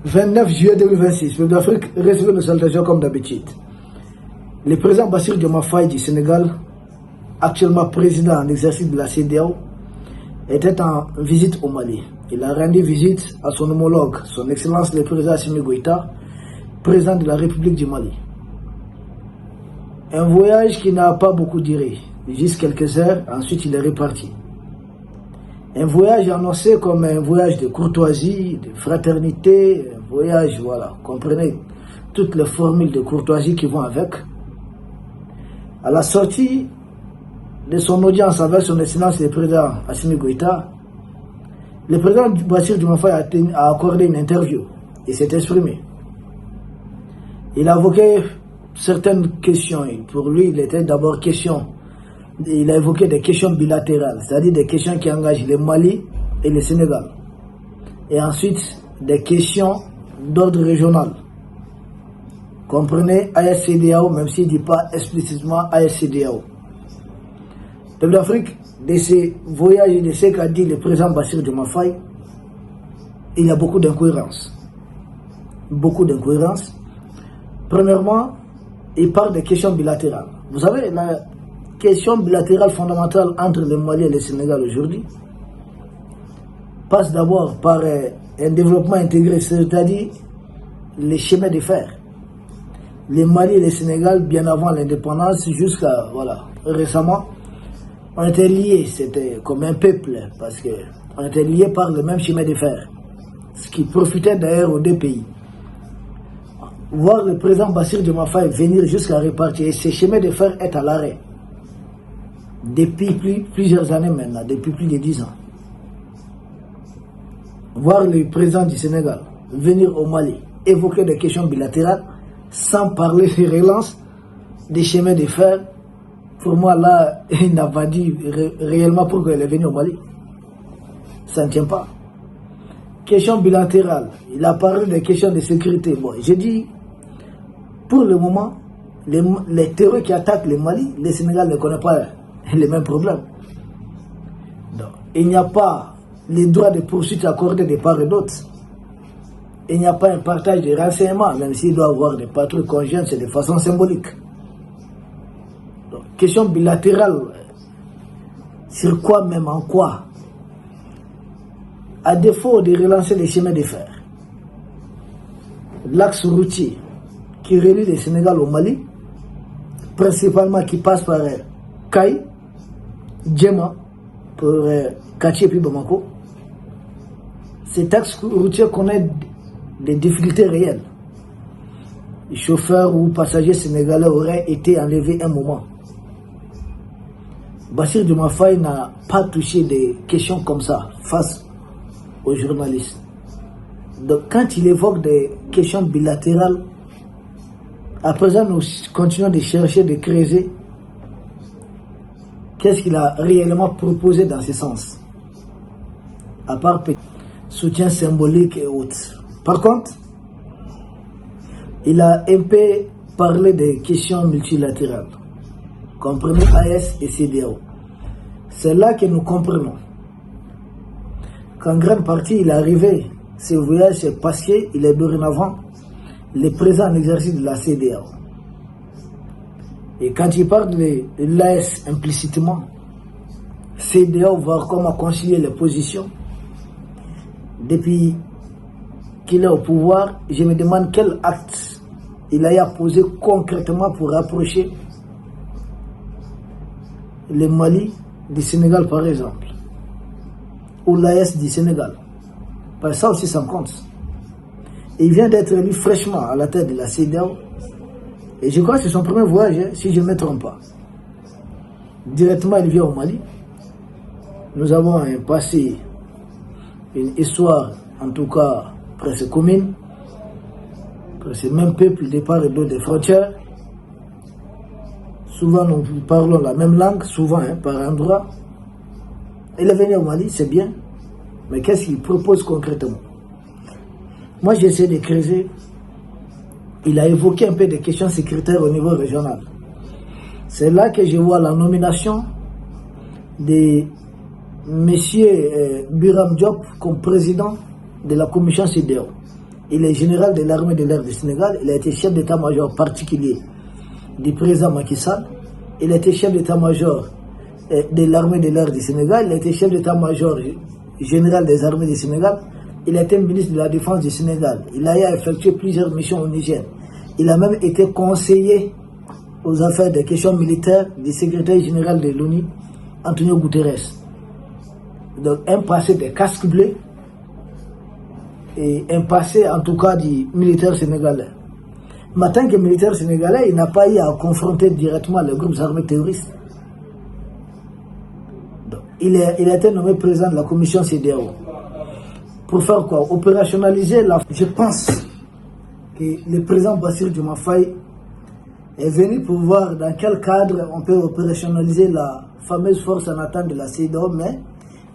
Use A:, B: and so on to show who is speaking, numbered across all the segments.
A: 29 juillet 2026, le d'Afrique recevait nos salutations comme d'habitude. Le président Bassirou Diomaye Faye du Sénégal, actuellement président en exercice de la CEDEAO, était en visite au Mali. Il a rendu visite à son homologue, son Excellence le président Assimi Goïta, président de la République du Mali. Un voyage qui n'a pas beaucoup duré, juste quelques heures, ensuite il est reparti. Un voyage annoncé comme un voyage de courtoisie, de fraternité, un voyage, voilà, comprenez toutes les formules de courtoisie qui vont avec. À la sortie de son audience avec son Excellence le président Assimi Goïta, le président Bassirou Diomaye Faye a accordé une interview et s'est exprimé. Il a évoqué certaines questions. Pour lui, il était d'abord question. Il a évoqué des questions bilatérales, c'est-à-dire des questions qui engagent le Mali et le Sénégal. Et ensuite, des questions d'ordre régional. Comprenez AES-CEDEAO, même s'il ne dit pas explicitement AES-CEDEAO. Peuple d'Afrique, de ces voyages et de ce qu'a dit le président Bassirou Diomaye Faye, il y a beaucoup d'incohérences. Beaucoup d'incohérences. Premièrement, il parle des questions bilatérales. Vous savez, la question bilatérale fondamentale entre le Mali et le Sénégal aujourd'hui passe d'abord par un développement intégré, c'est-à-dire les chemins de fer. Le Mali et le Sénégal, bien avant l'indépendance, jusqu'à récemment, on était liés, c'était comme un peuple, parce qu'on était liés par le même chemin de fer, ce qui profitait d'ailleurs aux deux pays. Voir le président Bassirou Diomaye Faye venir jusqu'à repartir, et ce chemin de fer est à l'arrêt. Depuis plusieurs années maintenant, depuis plus de 10 ans. Voir le président du Sénégal venir au Mali, évoquer des questions bilatérales, sans parler des relances des chemins de fer, pour moi là, il n'a pas dit réellement pourquoi il est venu au Mali. Ça ne tient pas. Question bilatérale, il a parlé des questions de sécurité. Bon, j'ai dit, pour le moment, les terroristes qui attaquent le Mali, le Sénégal ne connaît pas les mêmes problèmes. Donc, il n'y a pas les droits de poursuite accordés de part et d'autre. Il n'y a pas un partage de renseignements, même s'il doit y avoir des patrouilles conjointes, c'est de façon symbolique. Donc, question bilatérale, sur quoi même, en quoi? À défaut de relancer les chemins de fer, l'axe routier qui relie le Sénégal au Mali, principalement qui passe par Kaï, Djema, pour Kati et puis Bamako, cet axe routier connaît des difficultés réelles. Les chauffeurs ou passagers sénégalais auraient été enlevés un moment. Bassirou Diomaye Faye n'a pas touché des questions comme ça face aux journalistes. Donc quand il évoque des questions bilatérales, à présent nous continuons de chercher, de creuser qu'est-ce qu'il a réellement proposé dans ce sens, à part soutien symbolique et autres. Par contre, il a un peu parlé des questions multilatérales, comprenez AES et CEDEAO. C'est là que nous comprenons qu'en grande partie il est arrivé, ce voyage, c'est parce qu'il est dorénavant le président en exercice de la CEDEAO. Et quand il parle de l'AES implicitement, CEDEAO voir comment concilier les positions. Depuis qu'il est au pouvoir, je me demande quel acte il a posé concrètement pour rapprocher le Mali du Sénégal par exemple, ou l'AES du Sénégal. Parce que ça aussi ça compte. Il vient d'être élu fraîchement à la tête de la CEDEAO. Et je crois que c'est son premier voyage, si je ne me trompe pas. Directement, il vient au Mali. Nous avons un passé, une histoire, en tout cas, presque commune. Presque le même peuple, de part et d'autre des frontières. Souvent, nous parlons la même langue, souvent, par endroit. Il est venu au Mali, c'est bien. Mais qu'est-ce qu'il propose concrètement? Moi, j'essaie de creuser. Il a évoqué un peu des questions sécuritaires au niveau régional. C'est là que je vois la nomination de M. Biram Diop comme président de la commission CEDEAO. Il est général de l'armée de l'air du Sénégal. Il a été chef d'état-major particulier du président Macky Sall. Il a été chef d'état-major de l'armée de l'air du Sénégal. Il a été chef d'état-major général des armées du Sénégal. Il a été ministre de la Défense du Sénégal. Il a effectué plusieurs missions au Niger. Il a même été conseiller aux affaires des questions militaires du secrétaire général de l'ONU, Antonio Guterres. Donc un passé des casques bleus et un passé en tout cas du militaire sénégalais. Mais en tant que militaire sénégalais, il n'a pas eu à confronter directement les groupes armés terroristes. Donc, il a été nommé président de la commission CEDEAO. Pour faire quoi? Opérationnaliser la... Je pense que le président Bassirou Diomaye Faye est venu pour voir dans quel cadre on peut opérationnaliser la fameuse force en attente de la CEDEAO, mais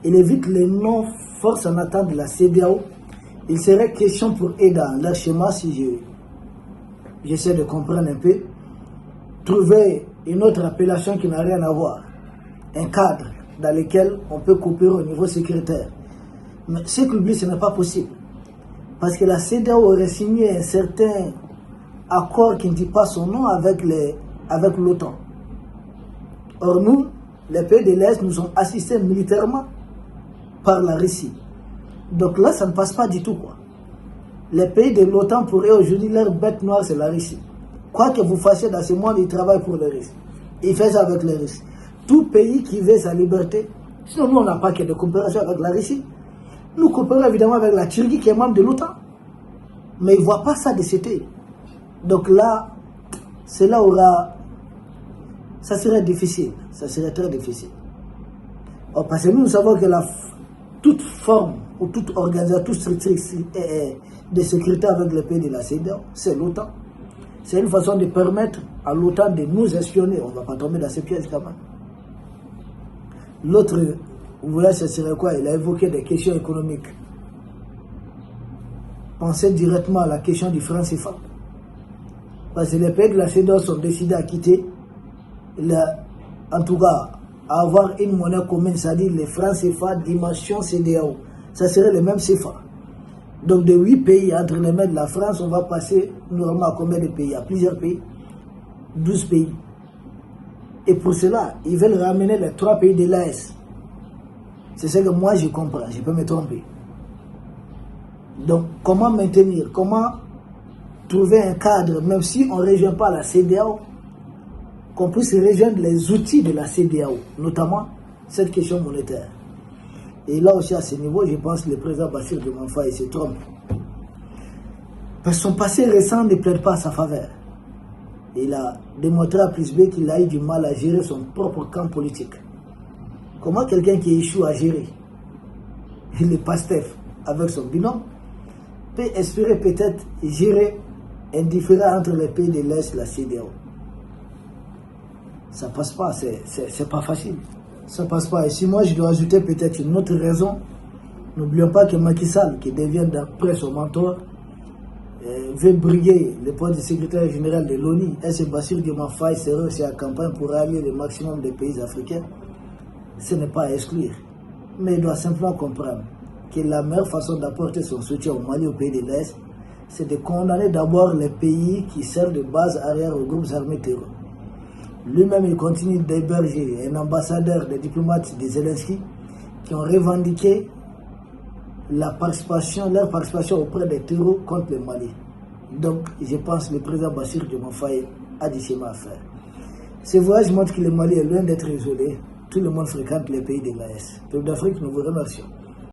A: il évite les non-forces en attente de la CEDEAO. Il serait question pour eux dans leur schéma, si j'essaie de comprendre un peu, trouver une autre appellation qui n'a rien à voir, un cadre dans lequel on peut coopérer au niveau sécuritaire. Mais ce qu'il oublie, ce n'est pas possible. Parce que la CEDEAO aurait signé un certain accord qui ne dit pas son nom avec l'OTAN. Or nous, les pays de l'Est, nous sommes assistés militairement par la Russie. Donc là, ça ne passe pas du tout, quoi. Les pays de l'OTAN, pour eux, aujourd'hui, leur bête noire, c'est la Russie. Quoi que vous fassiez dans ce monde, ils travaillent pour les Russes. Ils font ça avec les Russes. Tout pays qui veut sa liberté, sinon nous, on n'a pas que de coopération avec la Russie. Nous coopérons évidemment avec la Turquie qui est membre de l'OTAN. Mais ils ne voient pas ça de cet œil. Donc là, cela aura... Ça serait difficile. Ça serait très difficile. Or, parce que nous savons que toute forme ou toute organisation, toute structure de sécurité avec les pays de la CEDEAO, c'est l'OTAN. C'est une façon de permettre à l'OTAN de nous espionner. On ne va pas tomber dans ces pièges quand même. L'autre, vous voyez, ce serait quoi? Il a évoqué des questions économiques. Pensez directement à la question du franc CFA. Parce que les pays de la CEDEAO sont décidés à quitter, en tout cas, à avoir une monnaie commune, c'est-à-dire les francs CFA dimension CEDEAO. Ça serait le même CFA. Donc de 8 pays entre les mains de la France, on va passer normalement à combien de pays? À plusieurs pays, 12 pays. Et pour cela, ils veulent ramener les 3 pays de l'AS. C'est ce que moi je comprends, je peux me tromper. Donc comment maintenir, comment trouver un cadre, même si on ne rejoint pas la CEDEAO, qu'on puisse rejoindre les outils de la CEDEAO, notamment cette question monétaire. Et là aussi à ce niveau, je pense que le président Bassirou Diomaye Faye se trompe. Parce que son passé récent ne plaide pas à sa faveur. Il a démontré à plus B qu'il a eu du mal à gérer son propre camp politique. Comment quelqu'un qui échoue à gérer le PASTEF avec son binôme peut espérer peut-être gérer un différend entre les pays de l'Est et la CEDEAO? Ça passe pas, c'est pas facile. Ça passe pas. Et si moi je dois ajouter peut-être une autre raison, n'oublions pas que Macky Sall, qui devient d'après son mentor, veut briguer le poste de secrétaire général de l'ONU. Est-ce que Bassirou Diomaye Faye serait aussi en campagne pour rallier le maximum des pays africains? Ce n'est pas à exclure. Mais il doit simplement comprendre que la meilleure façon d'apporter son soutien au Mali, au pays de l'Est, c'est de condamner d'abord les pays qui servent de base arrière aux groupes armés terroristes. Lui-même, il continue d'héberger un ambassadeur, des diplomates de Zelensky qui ont revendiqué leur participation auprès des terroristes contre le Mali. Donc, je pense que le président Bassirou Diomaye Faye a du chemin à faire. Ce voyage montre que le Mali est loin d'être isolé. Tout le monde fréquente les pays de l'AS. Peuple d'Afrique, nous vous remercions.